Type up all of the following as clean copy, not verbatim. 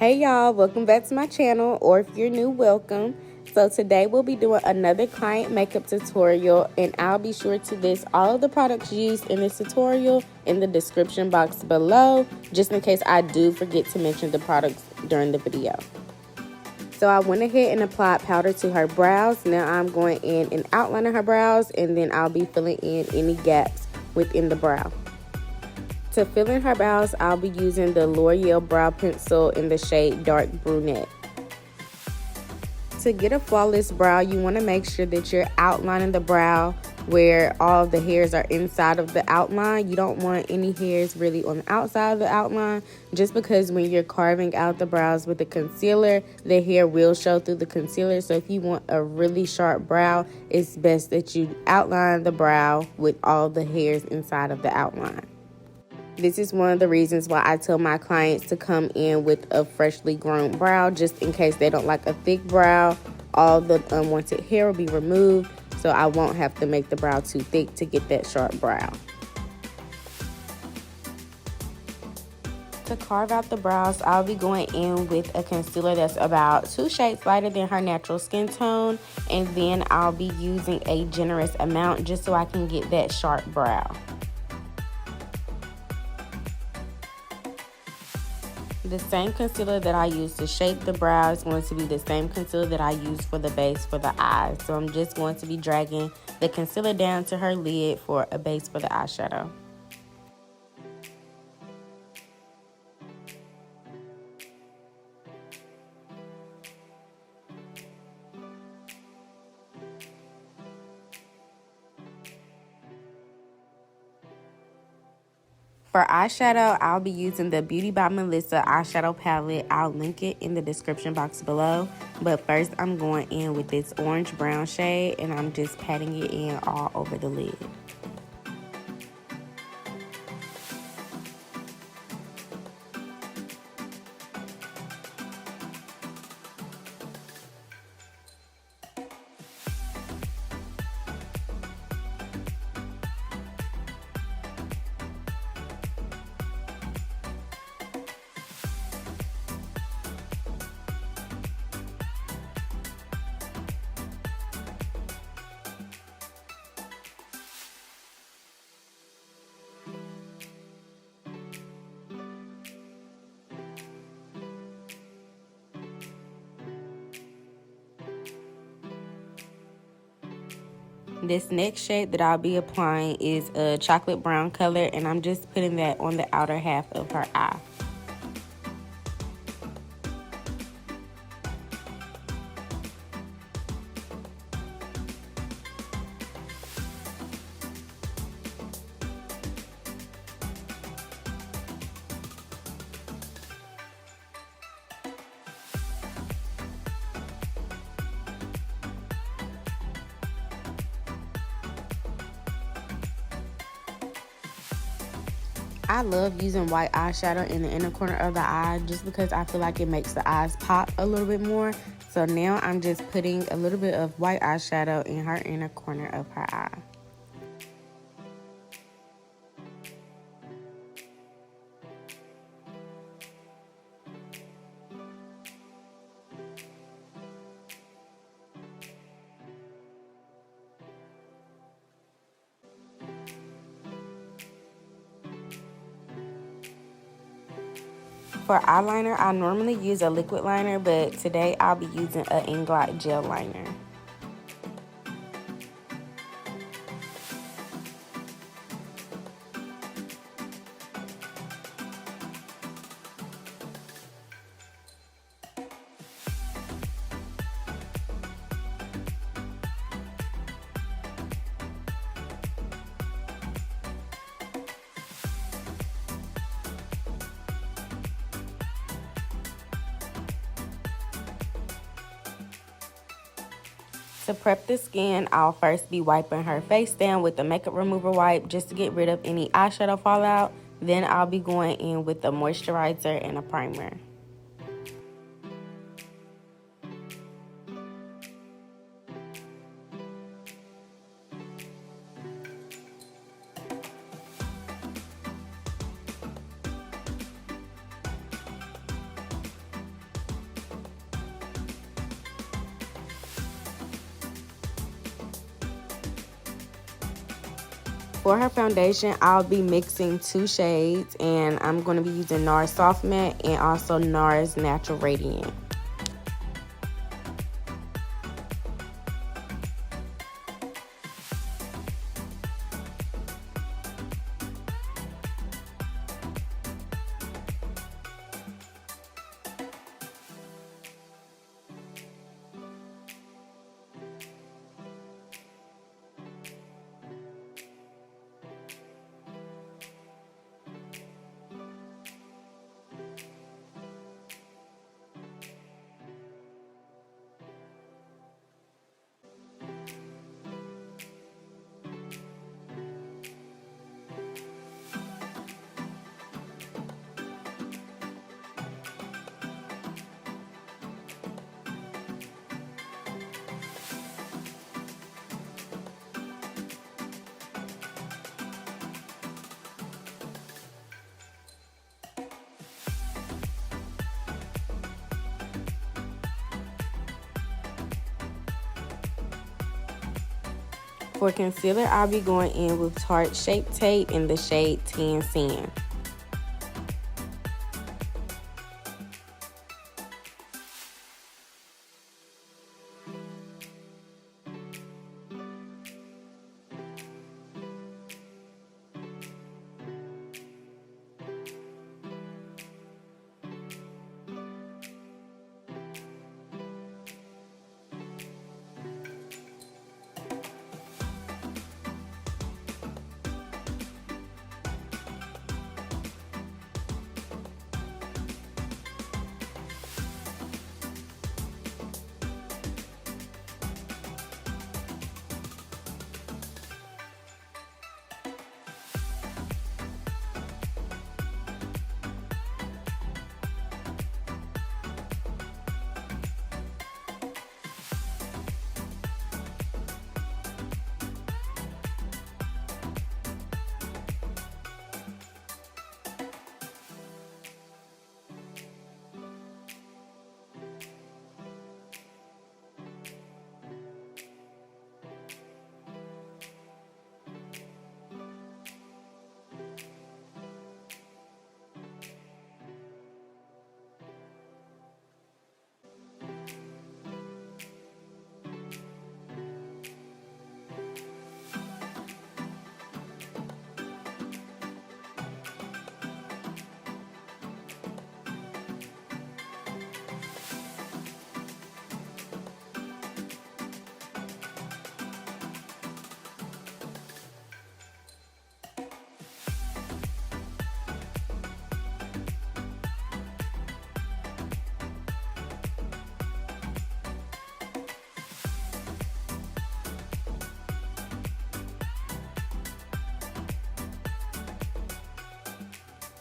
Hey y'all, welcome back to my channel, or if you're new, welcome. So today we'll be doing another client makeup tutorial, and I'll be sure to list all of the products used in this tutorial in the description box below, just in case I do forget to mention the products during the video. So I went ahead and applied powder to her brows. Now I'm going in and outlining her brows, and then I'll be filling in any gaps within the brow. To fill in her brows, I'll be using the L'Oreal Brow Pencil in the shade Dark Brunette. To get a flawless brow, you want to make sure that you're outlining the brow where all of the hairs are inside of the outline. You don't want any hairs really on the outside of the outline, just because when you're carving out the brows with the concealer, the hair will show through the concealer. So if you want a really sharp brow, it's best that you outline the brow with all the hairs inside of the outline. This is one of the reasons why I tell my clients to come in with a freshly grown brow, just in case they don't like a thick brow. All the unwanted hair will be removed, so I won't have to make the brow too thick to get that sharp brow. To carve out the brows, I'll be going in with a concealer that's about 2 shades lighter than her natural skin tone, and then I'll be using a generous amount just so I can get that sharp brow. The same concealer that I use to shape the brow is going to be the same concealer that I use for the base for the eyes. So I'm just going to be dragging the concealer down to her lid for a base for the eyeshadow. For eyeshadow, I'll be using the Beauty by Melissa eyeshadow palette. I'll link it in the description box below. But first, I'm going in with this orange brown shade, and I'm just patting it in all over the lid. This next shade that I'll be applying is a chocolate brown color, and I'm just putting that on the outer half of her eye. I love using white eyeshadow in the inner corner of the eye just because I feel like it makes the eyes pop a little bit more. So now I'm just putting a little bit of white eyeshadow in her inner corner of her eye. For eyeliner, I normally use a liquid liner, but today I'll be using an Inglot gel liner. To prep the skin, I'll first be wiping her face down with the makeup remover wipe just to get rid of any eyeshadow fallout. Then I'll be going in with a moisturizer and a primer. for her foundation, I'll be mixing 2 shades, and I'm going to be using Nars Soft Matte and also Nars Natural Radiant. For concealer, I'll be going in with Tarte Shape Tape in the shade Tan Sand.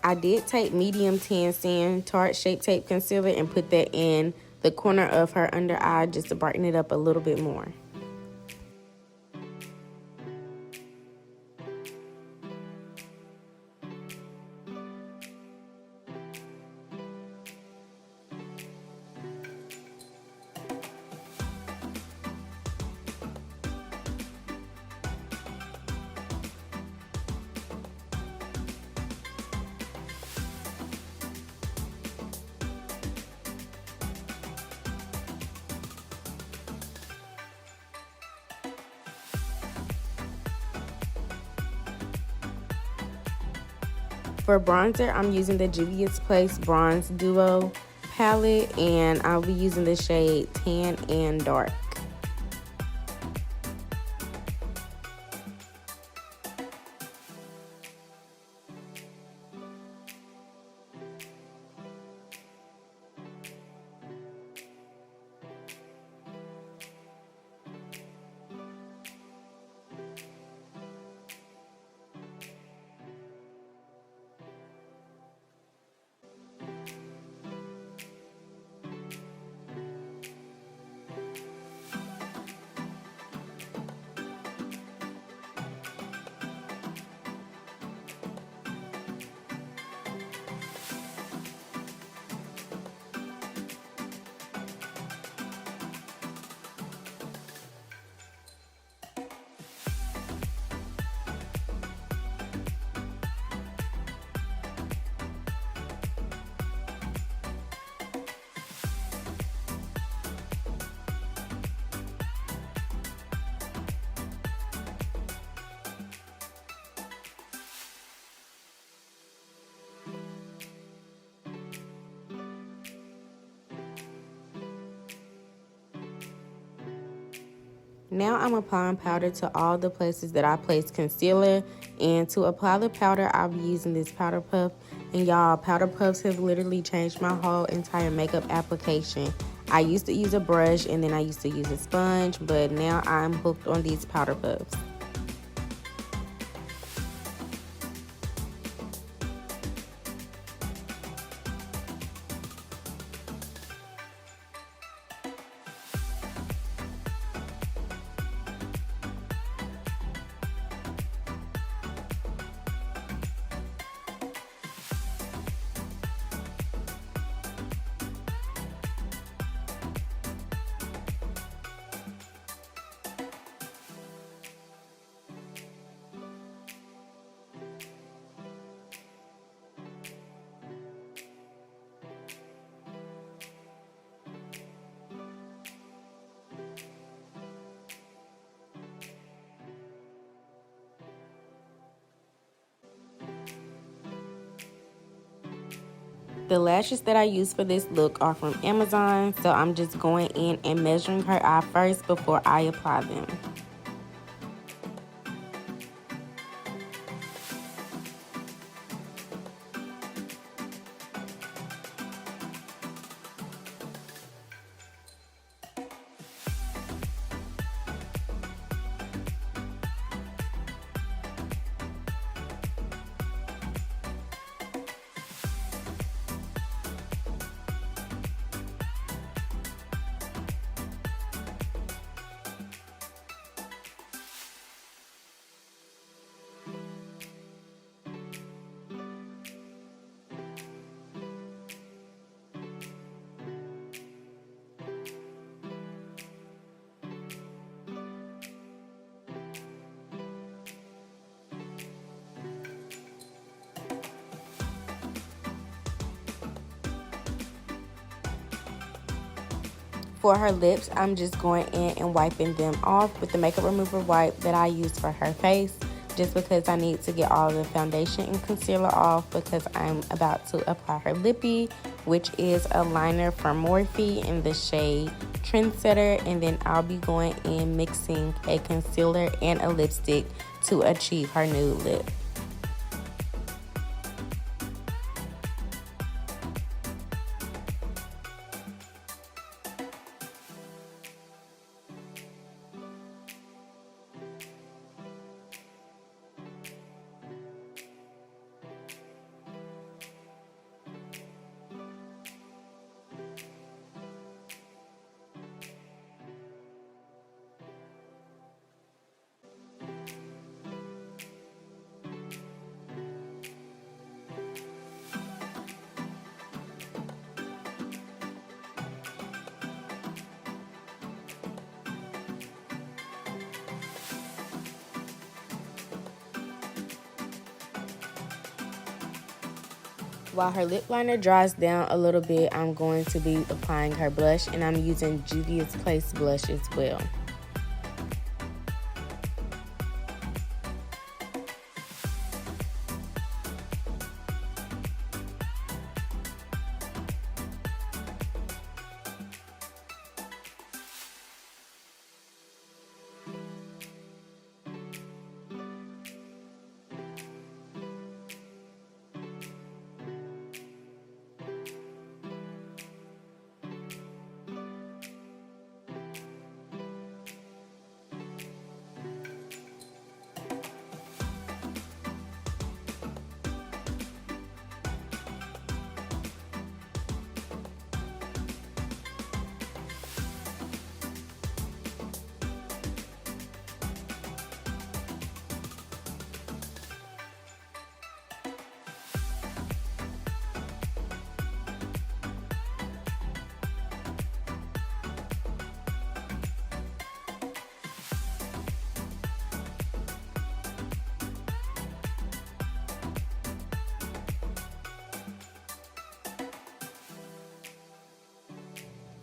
I did take medium Tan Sand Tarte Shape Tape Concealer and put that in the corner of her under eye just to brighten it up a little bit more. For bronzer, I'm using the Juvias Place Bronze Duo palette, and I'll be using the shade Tan and Dark. Now I'm applying powder to all the places that I placed concealer, and to apply the powder, I'll be using this powder puff. And y'all, powder puffs have literally changed my whole entire makeup application. I used to use a brush and then I used to use a sponge, but now I'm hooked on these powder puffs. The lashes that I use for this look are from Amazon, so I'm just going in and measuring her eye first before I apply them. For her lips, I'm just going in and wiping them off with the makeup remover wipe that I use for her face, just because I need to get all the foundation and concealer off, because I'm about to apply her lippy, which is a liner from Morphe in the shade Trendsetter, and then I'll be going in mixing a concealer and a lipstick to achieve her nude lip. While her lip liner dries down a little bit, I'm going to be applying her blush, and I'm using Juvias Place blush as well.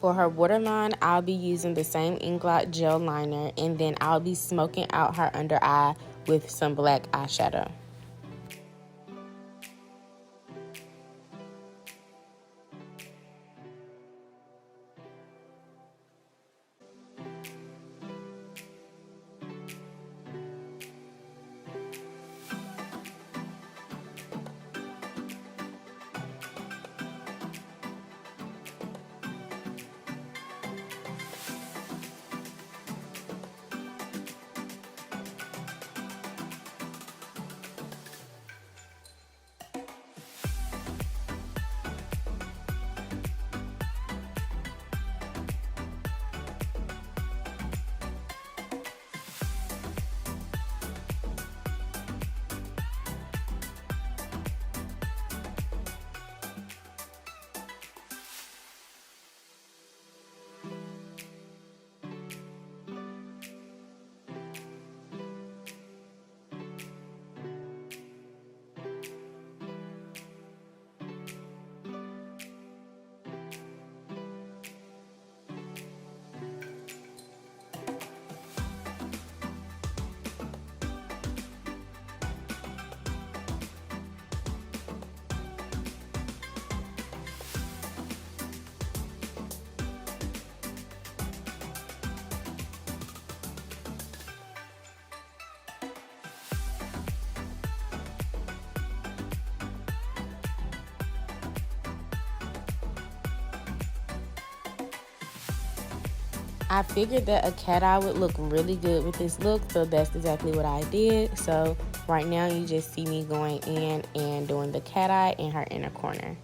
For her waterline, I'll be using the same Inglot gel liner, and then I'll be smoking out her under eye with some black eyeshadow. I figured that a cat eye would look really good with this look, so that's exactly what I did. So right now you just see me going in and doing the cat eye in her inner corner.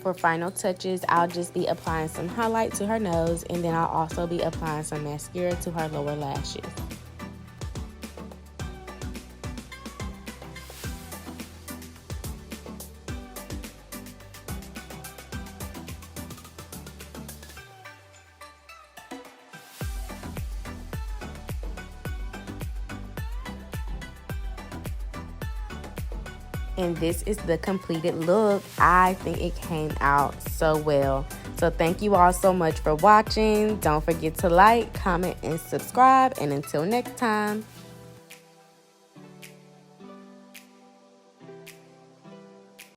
For final touches, I'll just be applying some highlight to her nose, and then I'll also be applying some mascara to her lower lashes. And this is the completed look. I think it came out so well. So thank you all so much for watching. Don't forget to like, comment, and subscribe. And until next time.